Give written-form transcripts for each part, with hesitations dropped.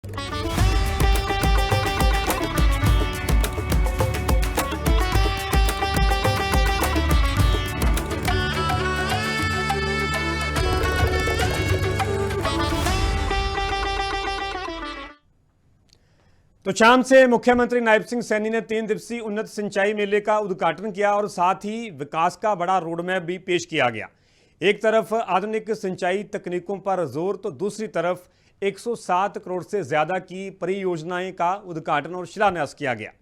तो शाम से मुख्यमंत्री नायब सिंह सैनी ने 3 दिवसीय उन्नत सिंचाई मेले का उद्घाटन किया और साथ ही विकास का बड़ा रोडमैप भी पेश किया गया। एक तरफ आधुनिक सिंचाई तकनीकों पर जोर तो दूसरी तरफ 107 करोड़ से ज्यादा की परियोजनाएं का उद्घाटन और शिलान्यास किया गया।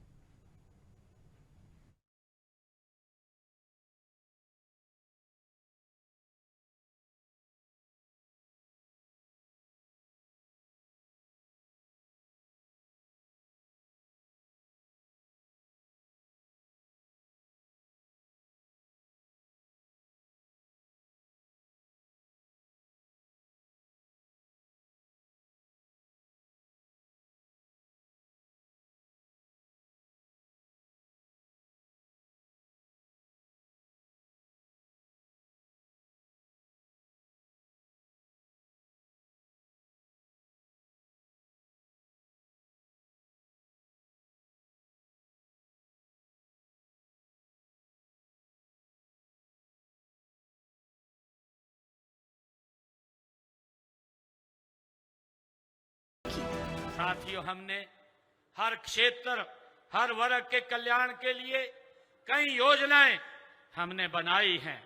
साथियों, हमने हर क्षेत्र, हर वर्ग के कल्याण के लिए कई योजनाएं हमने बनाई हैं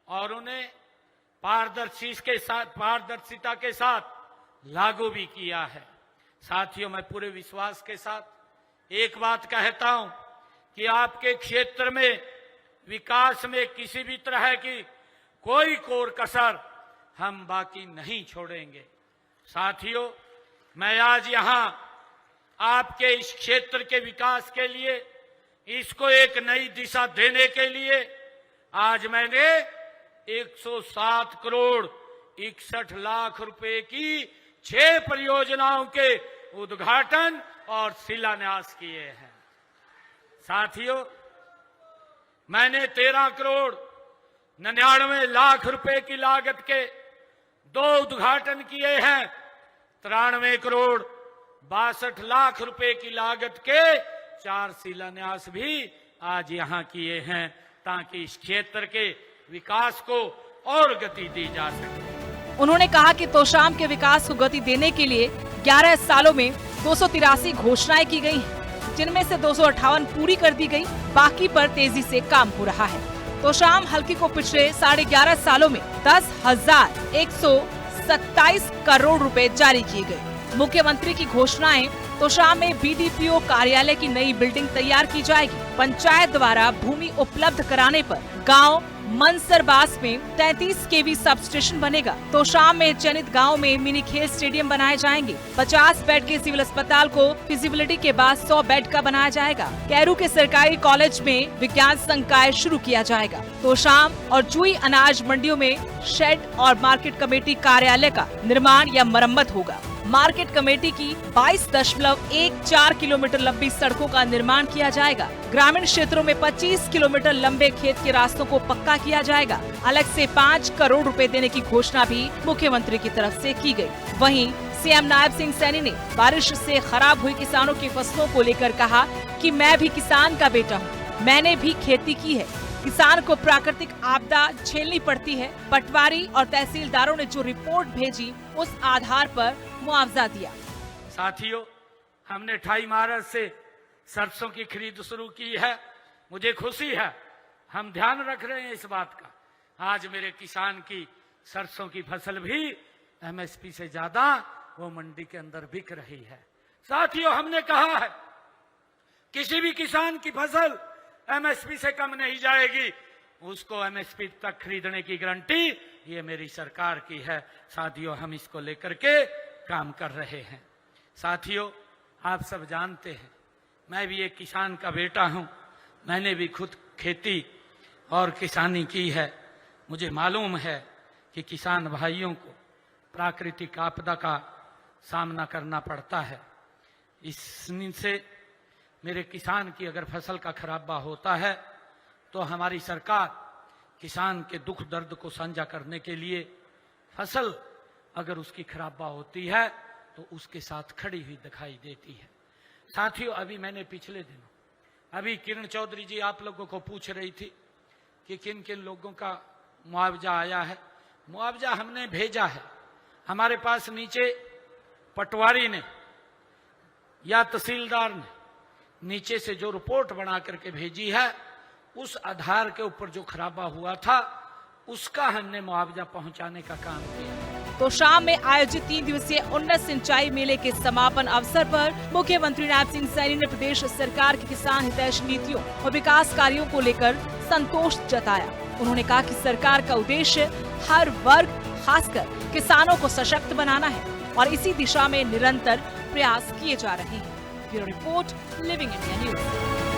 और उन्हें पारदर्शिता के साथ लागू भी किया है। साथियों, मैं पूरे विश्वास के साथ एक बात कहता हूं कि आपके क्षेत्र में विकास में किसी भी तरह की कोई कोर कसर हम बाकी नहीं छोड़ेंगे। साथियों, मैं आज यहां आपके इस क्षेत्र के विकास के लिए, इसको एक नई दिशा देने के लिए आज मैंने 107 करोड़ 61 लाख रुपए की 6 परियोजनाओं के उद्घाटन और शिलान्यास किए हैं। साथियों, मैंने 13 करोड़ 99 लाख रुपए की लागत के 2 उद्घाटन किए हैं। 93 करोड़ 62 लाख रुपए की लागत के 4 शिलान्यास भी आज यहां किए हैं ताकि इस क्षेत्र के विकास को और गति दी जा सके। उन्होंने कहा कि तोशाम के विकास को गति देने के लिए 11 सालों में 283 घोषणाएं की गई हैं, जिनमें से 258 पूरी कर दी गई, बाकी पर तेजी से काम हो रहा है। तोशाम हल्के को पिछले 11.5 सालों में 10,127 करोड़ रुपए जारी किए गए। मुख्यमंत्री की घोषणाएं, तोशाम में बीडीपीओ कार्यालय की नई बिल्डिंग तैयार की जाएगी। पंचायत द्वारा भूमि उपलब्ध कराने पर गांव मनसरबास में 33 केवी सब स्टेशन बनेगा। तोशाम में चयनित गांव में मिनी खेल स्टेडियम बनाए जाएंगे। 50 बेड के सिविल अस्पताल को फिजिबिलिटी के बाद 100 बेड का बनाया जाएगा। कैरू के सरकारी कॉलेज में विज्ञान संकाय शुरू किया जाएगा। तोशाम और जुई अनाज मंडियों में शेड और मार्केट कमेटी कार्यालय का निर्माण या मरम्मत होगा। मार्केट कमेटी की 22.14 किलोमीटर लंबी सड़कों का निर्माण किया जाएगा। ग्रामीण क्षेत्रों में 25 किलोमीटर लंबे खेत के रास्तों को पक्का किया जाएगा। अलग से 5 करोड़ रुपए देने की घोषणा भी मुख्यमंत्री की तरफ से की गई। वहीं सीएम नायब सिंह सैनी ने बारिश से खराब हुई किसानों की फसलों को लेकर कहा कि मैं भी किसान का बेटा हूँ, मैंने भी खेती की है। किसान को प्राकृतिक आपदा झेलनी पड़ती है। पटवारी और तहसीलदारों ने जो रिपोर्ट भेजी, उस आधार पर मुआवजा दिया। साथियों, हमने 28 मार्च से सरसों की खरीद शुरू की है। मुझे खुशी है, हम ध्यान रख रहे हैं इस बात का। आज मेरे किसान की सरसों की फसल भी एमएसपी से ज्यादा वो मंडी के अंदर बिक रही है। साथियों, हमने कहा है किसी भी किसान की फसल एमएसपी से कम नहीं जाएगी, उसको एमएसपी तक खरीदने की गारंटी ये मेरी सरकार की है। साथियों, हम इसको लेकर के काम कर रहे हैं। साथियों, आप सब जानते हैं मैं भी एक किसान का बेटा हूं। मैंने भी खुद खेती और किसानी की है। मुझे मालूम है कि किसान भाइयों को प्राकृतिक आपदा का सामना करना पड़ता है। इससे मेरे किसान की अगर फसल का खराबा होता है तो हमारी सरकार किसान के दुख दर्द को साझा करने के लिए फसल अगर उसकी खराबा होती है तो तो उसके साथ खड़ी हुई दिखाई देती है। साथियों, अभी मैंने पिछले दिनों अभी किरण चौधरी जी आप लोगों को पूछ रही थी कि किन किन लोगों का मुआवजा आया है। मुआवजा हमने भेजा है, हमारे पास नीचे पटवारी ने या तहसीलदार ने नीचे से जो रिपोर्ट बना करके भेजी है, उस आधार के ऊपर जो खराबा हुआ था उसका हमने मुआवजा पहुंचाने का काम किया। तो शाम में आयोजित 3 दिवसीय उन्नत सिंचाई मेले के समापन अवसर पर मुख्यमंत्री नायब सिंह सैनी ने प्रदेश सरकार की किसान हितैषी नीतियों और विकास कार्यों को लेकर संतोष जताया। उन्होंने कहा कि सरकार का उद्देश्य हर वर्ग, खासकर किसानों को सशक्त बनाना है और इसी दिशा में निरंतर प्रयास किए जा रहे हैं। Bureau report, living India news.